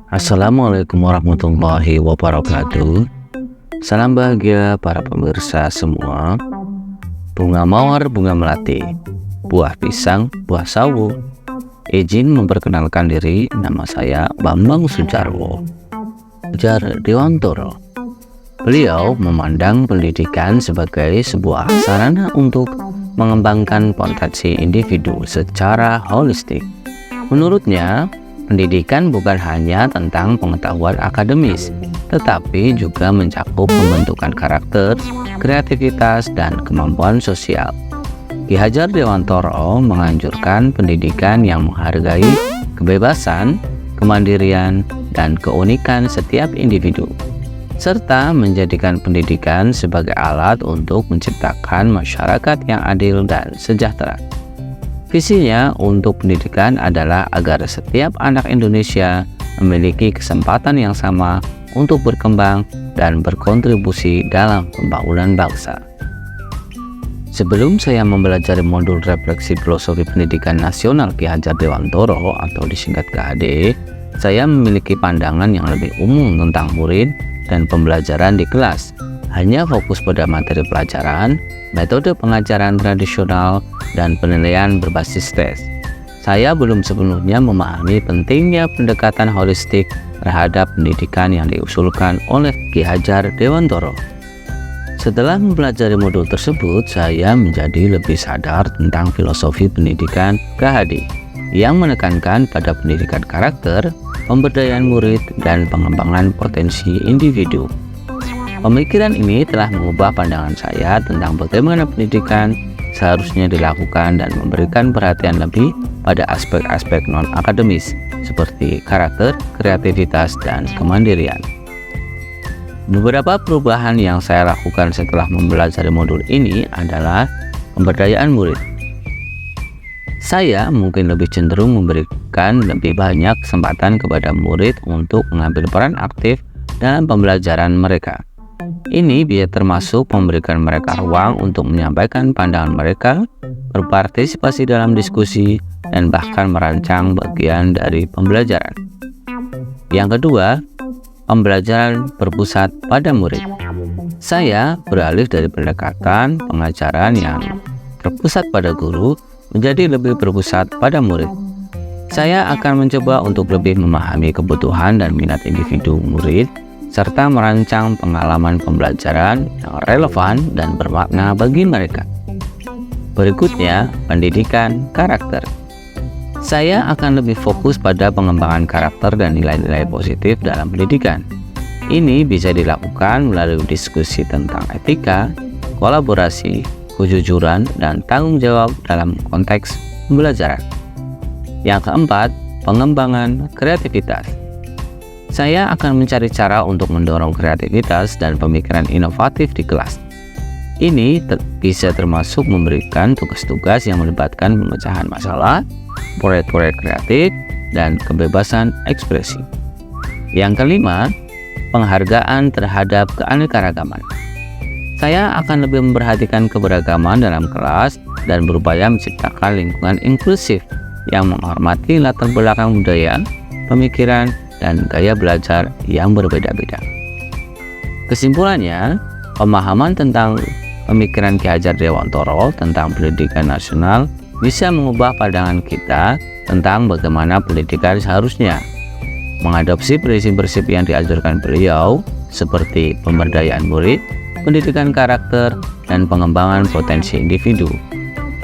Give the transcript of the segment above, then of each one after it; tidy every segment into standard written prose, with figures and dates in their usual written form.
Assalamualaikum warahmatullahi wabarakatuh. Salam bahagia para pemirsa semua. Bunga mawar, bunga melati, buah pisang, buah sawo. Izin memperkenalkan diri, nama saya Bambang Sujarwo, ujar Dewantoro. Beliau memandang pendidikan sebagai sebuah sarana untuk mengembangkan potensi individu secara holistik. Menurutnya, pendidikan bukan hanya tentang pengetahuan akademis, tetapi juga mencakup pembentukan karakter, kreativitas, dan kemampuan sosial. Ki Hajar Dewantoro menganjurkan pendidikan yang menghargai kebebasan, kemandirian, dan keunikan setiap individu, serta menjadikan pendidikan sebagai alat untuk menciptakan masyarakat yang adil dan sejahtera. Visinya untuk pendidikan adalah agar setiap anak Indonesia memiliki kesempatan yang sama untuk berkembang dan berkontribusi dalam pembangunan bangsa. Sebelum saya mempelajari modul refleksi filosofi pendidikan nasional Ki Hajar Dewantoro atau disingkat KHD, saya memiliki pandangan yang lebih umum tentang murid dan pembelajaran di kelas, hanya fokus pada materi pelajaran, metode pengajaran tradisional, dan penilaian berbasis tes. Saya belum sepenuhnya memahami pentingnya pendekatan holistik terhadap pendidikan yang diusulkan oleh Ki Hajar Dewantoro. Setelah mempelajari modul tersebut, saya menjadi lebih sadar tentang filosofi pendidikan KHD yang menekankan pada pendidikan karakter, pemberdayaan murid, dan pengembangan potensi individu. Pemikiran ini telah mengubah pandangan saya tentang bagaimana pendidikan seharusnya dilakukan dan memberikan perhatian lebih pada aspek-aspek non-akademis seperti karakter, kreativitas, dan kemandirian. Beberapa perubahan yang saya lakukan setelah mempelajari modul ini adalah pemberdayaan murid. Saya mungkin lebih cenderung memberikan lebih banyak kesempatan kepada murid untuk mengambil peran aktif dalam pembelajaran mereka. Ini bisa termasuk memberikan mereka ruang untuk menyampaikan pandangan mereka, berpartisipasi dalam diskusi, dan bahkan merancang bagian dari pembelajaran. Yang kedua, pembelajaran berpusat pada murid. Saya beralih dari pendekatan pengajaran yang berpusat pada guru menjadi lebih berpusat pada murid. Saya akan mencoba untuk lebih memahami kebutuhan dan minat individu murid, serta merancang pengalaman pembelajaran yang relevan dan bermakna bagi mereka. Berikutnya, pendidikan karakter. Saya akan lebih fokus pada pengembangan karakter dan nilai-nilai positif dalam pendidikan. Ini bisa dilakukan melalui diskusi tentang etika, kolaborasi, kejujuran, dan tanggung jawab dalam konteks pembelajaran. Yang keempat, pengembangan kreativitas. Saya akan mencari cara untuk mendorong kreativitas dan pemikiran inovatif di kelas. Ini bisa termasuk memberikan tugas-tugas yang melibatkan pemecahan masalah, proyek-proyek kreatif, dan kebebasan ekspresi. Yang kelima, penghargaan terhadap keanekaragaman. Saya akan lebih memperhatikan keberagaman dalam kelas dan berupaya menciptakan lingkungan inklusif yang menghormati latar belakang budaya, pemikiran, dan gaya belajar yang berbeda-beda. Kesimpulannya, pemahaman tentang pemikiran Ki Hajar Dewantoro tentang pendidikan nasional bisa mengubah pandangan kita tentang bagaimana pendidikan seharusnya mengadopsi prinsip-prinsip yang diajarkan beliau seperti pemberdayaan murid, pendidikan karakter, dan pengembangan potensi individu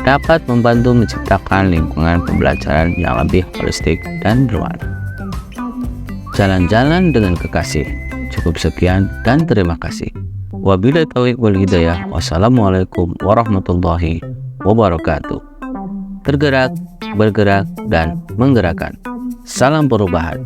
dapat membantu menciptakan lingkungan pembelajaran yang lebih holistik dan berwarna. Jalan-jalan dengan kekasih. Cukup sekian dan terima kasih. Wabillahi taufiq wal hidayah. Wassalamualaikum warahmatullahi wabarakatuh. Tergerak, bergerak, dan menggerakkan. Salam perubahan.